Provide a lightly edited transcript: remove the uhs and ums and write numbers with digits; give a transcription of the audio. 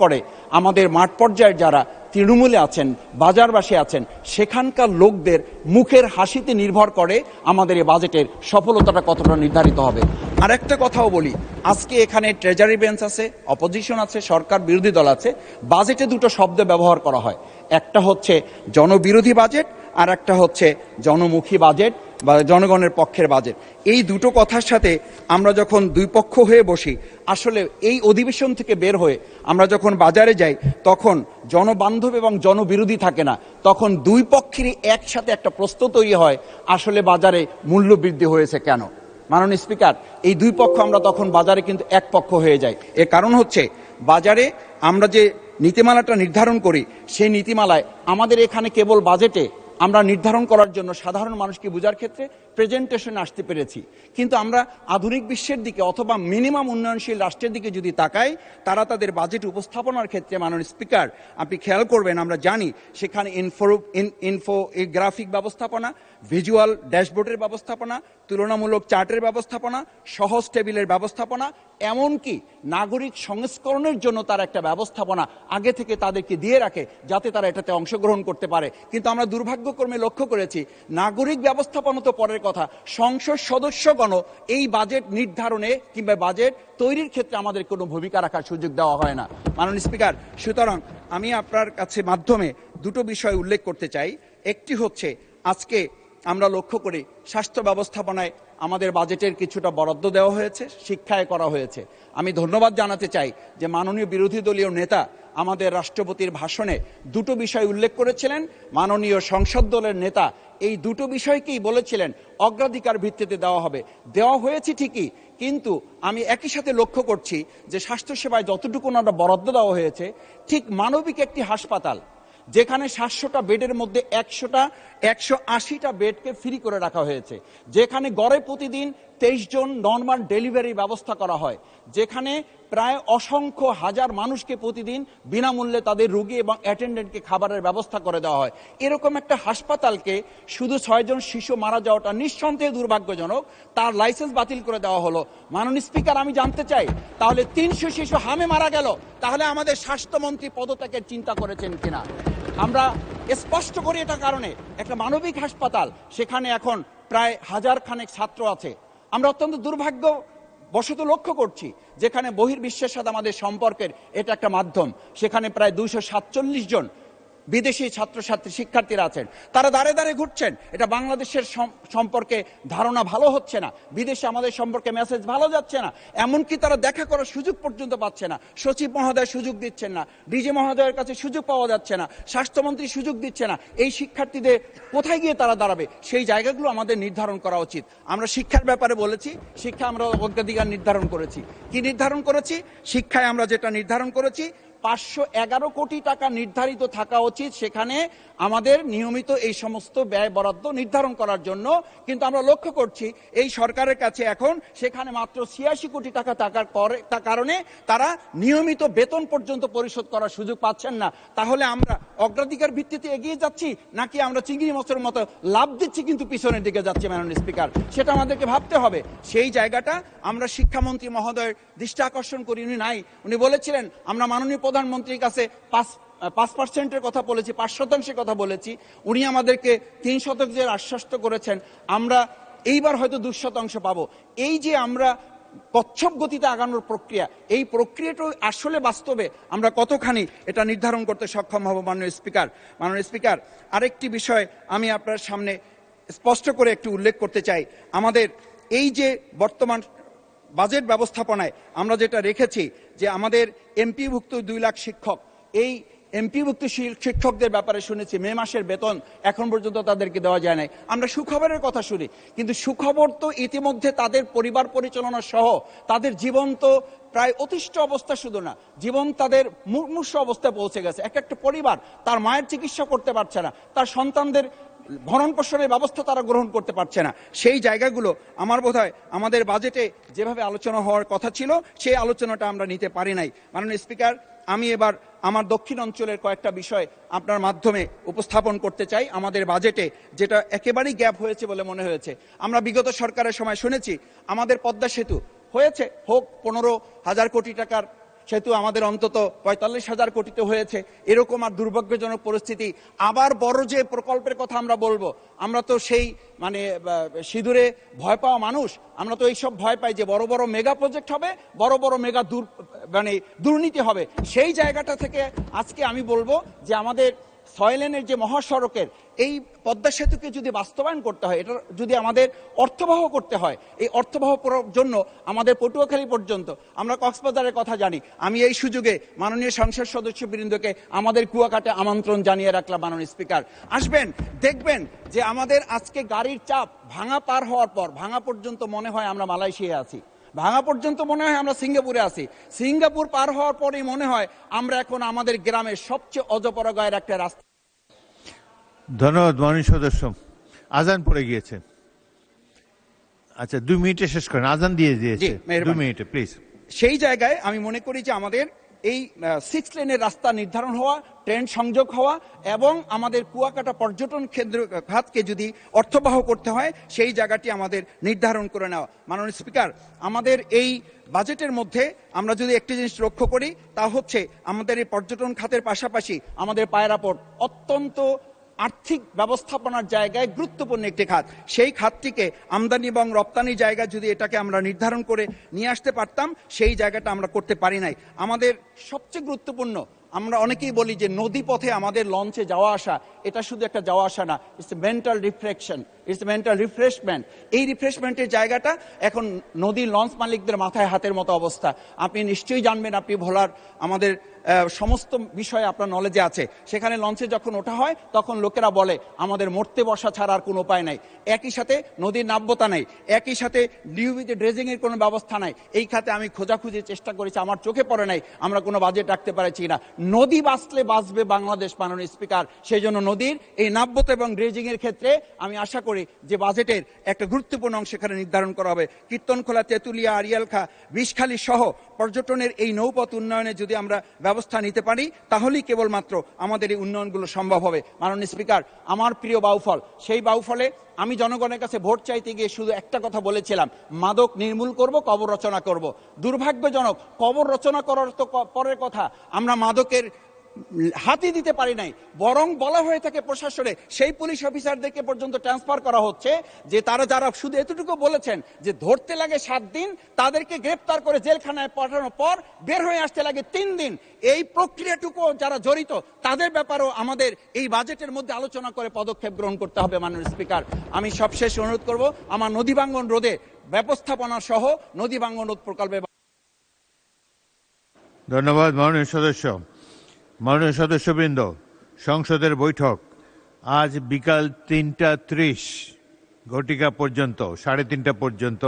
করে আমাদের মাঠ পর্যায়ের যারা তৃণমূলে আছেন, বাজারবাসী আছেন, সেখানকার লোকদের মুখের হাসিতে নির্ভর করে আমাদের এই বাজেটের সফলতাটা কতটা নির্ধারিত হবে। আর একটা কথাও বলি, আজকে এখানে ট্রেজারি বেঞ্চ আছে, অপোজিশন আছে, সরকার বিরোধী দল আছে। বাজেটে দুটো শব্দ ব্যবহার করা হয়, একটা হচ্ছে জনবিরোধী বাজেট আর একটা হচ্ছে জনমুখী বাজেট বা জনগণের পক্ষের বাজেট। এই দুটো কথার সাথে আমরা যখন দুই পক্ষ হয়ে বসি, আসলে এই অধিবেশন থেকে বের হয়ে আমরা যখন বাজারে যাই, তখন জনবান্ধব এবং জনবিরোধী থাকে না, তখন দুই পক্ষেরই একসাথে একটা প্রশ্ন তৈরি হয়, আসলে বাজারে মূল্য বৃদ্ধি হয়েছে কেন। মাননীয় স্পিকার, এই দুই পক্ষ আমরা তখন বাজারে কিন্তু এক পক্ষ হয়ে যাই। এর কারণ হচ্ছে বাজারে আমরা যে নীতিমালাটা নির্ধারণ করি, সেই নীতিমালায় আমাদের এখানে কেবল বাজেটে আমরা নির্ধারণ করার জন্য সাধারণ মানুষকে বোঝার ক্ষেত্রে প্রেজেন্টেশনে আসতে পেরেছি, কিন্তু আমরা আধুনিক বিশ্বের দিকে অথবা মিনিমাম উন্নয়নশীল রাষ্ট্রের দিকে যদি তাকাই, তারা তাদের বাজেট উপস্থাপনার ক্ষেত্রে, মাননীয় স্পিকার আপনি খেয়াল করবেন, আমরা জানি সেখানে ইনফোগ্রাফিক ব্যবস্থাপনা, ভিজুয়াল ড্যাশবোর্ডের ব্যবস্থাপনা, তুলনামূলক চার্টের ব্যবস্থাপনা, সহজ টেবিলের ব্যবস্থাপনা, এমনকি নাগরিক সংস্করণের জন্য তার একটা ব্যবস্থাপনা আগে থেকে তাদেরকে দিয়ে রাখে, যাতে তারা এটাতে অংশগ্রহণ করতে পারে। কিন্তু আমরা দুর্ভাগ্যক্রমে লক্ষ্য করেছি, নাগরিক ব্যবস্থাপনা তো পরের কথা, সংসদ সদস্যগণ এই বাজেট নির্ধারণে কিংবা বাজেট তৈরির ক্ষেত্রে আমাদের কোনো ভূমিকা রাখার সুযোগ দেওয়া হয় না, মাননীয় স্পিকার। সুতরাং আমি আপনার কাছে মাধ্যমে দুটো বিষয় উল্লেখ করতে চাই। একটি হচ্ছে, আজকে আমরা লক্ষ্য করি স্বাস্থ্য ব্যবস্থাপনায় আমাদের বাজেটের কিছুটা বরাদ্দ দেওয়া হয়েছে, শিক্ষায় করা হয়েছে। আমি ধন্যবাদ জানাতে চাই যে মাননীয় বিরোধী দলীয় নেতা আমাদের রাষ্ট্রপতির ভাষণে দুটো বিষয় উল্লেখ করেছিলেন। মাননীয় সংসদ দলের নেতা এই দুটো বিষয়কেই বলেছিলেন অগ্রাধিকার ভিত্তিতে দেওয়া হবে। দেওয়া হয়েছে ঠিকই, কিন্তু আমি একই সাথে লক্ষ্য করছি যে স্বাস্থ্যসেবায় যতটুকু আমরা বরাদ্দ দেওয়া হয়েছে, ঠিক মানবিক একটি হাসপাতাল যেখানে 700টা বেডের মধ্যে 180টা বেডকে ফ্রি করে রাখা হয়েছে, যেখানে গড়ে প্রতিদিন 23 জন নর্মাল ডেলিভারি ব্যবস্থা করা হয়, যেখানে প্রায় অসংখ্য হাজার মানুষকে প্রতিদিন বিনামূল্যে তাদের রোগী এবং অ্যাটেন্ডেন্টকে খাবারের ব্যবস্থা করে দেওয়া হয়, এরকম একটা হাসপাতালকে শুধু 6 জন শিশু মারা যাওয়াটা নিঃসন্দেহে দুর্ভাগ্যজনক, তার লাইসেন্স বাতিল করে দেওয়া হলো। মাননীয় স্পিকার, আমি জানতে চাই, তাহলে 300 শিশু হামে মারা গেল, তাহলে আমাদের স্বাস্থ্যমন্ত্রী পদত্যাগের চিন্তা করেছেন কিনা? আমরা স্পষ্ট করি এটা কারণে, একটা মানবিক হাসপাতাল, সেখানে এখন প্রায় 1000 খানেক ছাত্র আছে। আমরা অত্যন্ত দুর্ভাগ্য বশত লক্ষ্য করছি, যেখানে বহির্বিশ্বের সাথে আমাদের সম্পর্কের এটা একটা মাধ্যম, সেখানে প্রায় 247 জন বিদেশি ছাত্রছাত্রী শিক্ষার্থীরা আছেন, তারা দাঁড়ে দাঁড়ে ঘুরছেন। এটা বাংলাদেশের সম্পর্কে ধারণা ভালো হচ্ছে না, বিদেশে আমাদের সম্পর্কে মেসেজ ভালো যাচ্ছে না, এমনকি তারা দেখা করার সুযোগ পর্যন্ত পাচ্ছে না। সচিব মহোদয় সুযোগ দিচ্ছেন না, ডিজি মহোদয়ের কাছে সুযোগ পাওয়া যাচ্ছে না, স্বাস্থ্যমন্ত্রী সুযোগ দিচ্ছে না। এই শিক্ষার্থীদের কোথায় গিয়ে তারা দাঁড়াবে, সেই জায়গাগুলো আমাদের নির্ধারণ করা উচিত। আমরা শিক্ষার ব্যাপারে বলেছি, শিক্ষা আমরা অগ্রাধিকার নির্ধারণ করেছি। কি নির্ধারণ করেছি? শিক্ষায় আমরা যেটা নির্ধারণ করেছি, 511 কোটি টাকা নির্ধারিত থাকা উচিত সেখানে আমাদের নিয়মিত এই সমস্ত ব্যয় বরাদ্দ নির্ধারণ করার জন্য। কিন্তু আমরা লক্ষ্য করছি এই সরকারের কাছে এখন সেখানে মাত্র 86 কোটি টাকা থাকার কারণে তারা নিয়মিত বেতন পর্যন্ত পরিশোধ করার সুযোগ পাচ্ছেন না। তাহলে আমরা অগ্রাধিকার ভিত্তিতে এগিয়ে যাচ্ছি, নাকি আমরা চিংড়ি মাছের মতো লাভ দিচ্ছি কিন্তু পিছনের দিকে যাচ্ছি? মাননীয় স্পিকার, সেটা আমাদেরকে ভাবতে হবে। সেই জায়গাটা আমরা শিক্ষামন্ত্রী মহোদয়ের দৃষ্টি আকর্ষণ করি, উনি নাই। উনি বলেছিলেন আমরা মাননীয় প্রধানমন্ত্রীর কাছে 5% কথা বলেছি, 5% কথা বলেছি। উনি আমাদেরকে 3% আশ্বস্ত করেছেন, আমরা এইবার হয়তো 2% পাবো। এই যে আমরা কচ্ছপ গতিতে আগানোর প্রক্রিয়া, এই প্রক্রিয়াটা আসলে বাস্তবে আমরা কতখানি এটা নির্ধারণ করতে সক্ষম হব? মাননীয় স্পিকার, আরেকটি বিষয় আমি আপনার সামনে স্পষ্ট করে একটু উল্লেখ করতে চাই। আমাদের এই যে বর্তমান বাজেট ব্যবস্থাপনায় আমরা যেটা রেখেছি, যে আমাদের এমপিভুক্ত 2 লাখ শিক্ষক, এই এমপিভুক্ত শিক্ষকদের ব্যাপারে শুনেছি মে মাসের বেতন এখন পর্যন্ত তাদেরকে দেওয়া যায় নাই। আমরা সুখবরের কথা শুনি, কিন্তু সুখবর তো ইতিমধ্যে তাদের পরিবার পরিচালনা সহ তাদের জীবন তো প্রায় অতিষ্ঠ অবস্থা, শুধু না, জীবন তাদের মুমূর্ষু অবস্থায় পৌঁছে গেছে। একটা পরিবার তার মায়ের চিকিৎসা করতে পারছে না, তার সন্তানদের ভরণ পোষণের ব্যবস্থা তারা গ্রহণ করতে পারছে না। সেই জায়গাগুলো আমার বোধহয় আমাদের বাজেটে যেভাবে আলোচনা হওয়ার কথা ছিল, সেই আলোচনাটা আমরা নিতে পারি নাই। মাননীয় স্পিকার, আমি এবার আমার দক্ষিণ অঞ্চলের কয়েকটা বিষয় আপনার মাধ্যমে উপস্থাপন করতে চাই। আমাদের বাজেটে যেটা একেবারেই গ্যাপ হয়েছে বলে মনে হয়েছে, আমরা বিগত সরকারের সময় শুনেছি আমাদের পদ্মা সেতু হয়েছে, হোক 15,000 কোটি টাকার সেতু আমাদের অন্তত 45,000 কোটিতে হয়েছে, এরকম আর দুর্ভাগ্যজনক পরিস্থিতি। আবার বড় যে প্রকল্পের কথা আমরা বলবো, আমরা তো সেই মানে সিঁদুরে ভয় পাওয়া মানুষ, আমরা তো এইসব ভয় পাই যে বড় বড় মেগা প্রজেক্ট হবে, বড় বড় মেগা দুর্নীতি হবে। সেই জায়গাটা থেকে আজকে আমি বলবো যে আমাদের 6 লেনের যে মহাসড়কের এই পদ্মা সেতুকে যদি বাস্তবায়ন করতে হয়, এটা যদি আমাদের অর্থবহ করতে হয়, এই অর্থবহ জন্য আমাদের পটুয়াখালী পর্যন্ত, আমরা কক্সবাজারের কথা জানি। আমি এই সুযোগে মাননীয় সংসদ সদস্যবৃন্দকে আমাদের কুয়াকাটা আমন্ত্রণ জানিয়ে রাখলাম, মাননীয় স্পিকার আসবেন, দেখবেন যে আমাদের আজকে গাড়ির চাপ ভাঙা পার হওয়ার পর, ভাঙা পর্যন্ত মনে হয় আমরা মালয়েশিয়ায় আছি, ভাঙা পর্যন্ত মনে হয় আমরা সিঙ্গাপুরে আছি, সিঙ্গাপুর পার হওয়ার পরেই মনে হয় আমরা এখন আমাদের গ্রামের সবচেয়ে অজপরগায়ের একটা রাস্তা। ধন্যবাদ মাননীয় সদস্য। আজান পড়ে গিয়েছে। আচ্ছা 2 মিনিটে শেষ করেন, আজান দিয়ে দিয়েছে। 2 মিনিটে প্লিজ। সেই জায়গায় আমি মনে করি যে আমাদের এই 6 লেনের রাস্তা নির্ধারণ হওয়া, ট্রেন সংযোগ হওয়া এবং আমাদের কুয়াকাটা পর্যটন কেন্দ্র খাতকে যদি অর্থবহ করতে হয়, সেই জায়গাটি আমাদের নির্ধারণ করে নেওয়া। মাননীয় স্পিকার, আমাদের এই বাজেটের মধ্যে আমরা যদি একটি জিনিস লক্ষ্য করি, তা হচ্ছে আমাদের এই পর্যটন খাতের পাশাপাশি আমাদের পায়রা পোর্ট অত্যন্ত আর্থিক ব্যবস্থাপনার জায়গায় গুরুত্বপূর্ণ একটি খাত। সেই খাতটিকে আমদানি এবং রপ্তানি জায়গায় যদি এটাকে আমরা নির্ধারণ করে নিয়ে আসতে পারতাম, সেই জায়গাটা আমরা করতে পারি নাই। আমাদের সবচেয়ে গুরুত্বপূর্ণ, আমরা অনেকেই বলি যে নদী পথে আমাদের লঞ্চে যাওয়া আসা, এটা শুধু একটা যাওয়া আসা না, it's a mental refraction, it's a mental refreshment. এই রিফ্রেশমেন্টের জায়গাটা এখন নদীর লঞ্চ মালিকদের মাথায় হাতের মতো অবস্থা। আপনি নিশ্চয়ই জানবেন, আপনি ভোলার আমাদের সমস্ত বিষয়ে আপনার নলেজে আছে। সেখানে লঞ্চে যখন ওঠা হয় তখন লোকেরা বলে আমাদের মরতে বসা ছাড়া আর কোনো উপায় নাই। একই সাথে নদীর নাব্যতা নেই, একই সাথে নিয়মিত ড্রেজিং এর কোনো ব্যবস্থা নাই। এই খাতে আমি খোঁজাখুঁজি চেষ্টা করেছি, আমার চোখে পড়ে নাই আমরা কোনো বাজেট রাখতে পারছি না। নদী বাঁচলে বাঁচবে বাংলাদেশ, মাননীয় স্পিকার। সেই জন্য নদীর এই নাব্যতা এবং ড্রেজিং এর ক্ষেত্রে আমি আশা করি যে বাজেটের একটা গুরুত্বপূর্ণ অংশ এখানে নির্ধারণ করা হবে। কীর্তনখোলা, তেঁতুলিয়া, আড়িয়ালখা, বিষখালী সহ পর্যটনের এই নৌপথ উন্নয়নে যদি আমরা ব্যবস্থা নিতে পারি, তাহলেই কেবলমাত্র আমাদের এই উন্নয়নগুলো সম্ভব হবে। মাননীয় স্পিকার, আমার প্রিয় বাউফল, সেই বাউফলে আমি জনগণের কাছে ভোট চাইতে গিয়ে শুধু একটা কথা বলেছিলাম, মাদক নির্মূল করব, কবর রচনা করব। দুর্ভাগ্যজনক, কবর রচনা করার তো পরের কথা, আমরা মাদকের হাতি দিতে পারি নাই। বরং বলা হয়ে থাকে প্রশাসনে, সেই পুলিশ অফিসারদেরকে পর্যন্ত ট্রান্সফার করা হচ্ছে যে তারা যারা শুধু এতটুকু বলেছেন যে ধরতে লাগে 7 দিন, তাদেরকে গ্রেপ্তার করে জেলখানায় পাঠানোর পর বের হয়ে আসতে লাগে 3 দিন। এই প্রক্রিয়াটুকু যারা জড়িত তাদের ব্যাপারেও আমাদের এই বাজেটের মধ্যে আলোচনা করে পদক্ষেপ গ্রহণ করতে হবে। মাননীয় স্পিকার, আমি সবশেষ অনুরোধ করব আমার নদী ভাঙ্গন রোধে ব্যবস্থাপনা সহ নদী ভাঙ্গন রোধ প্রকল্পে। ধন্যবাদ মাননীয় সদস্য। মাননীয় সদস্যবৃন্দ, সংসদের বৈঠক আজ বিকাল 3:30 ঘটিকা পর্যন্ত, 3:30 পর্যন্ত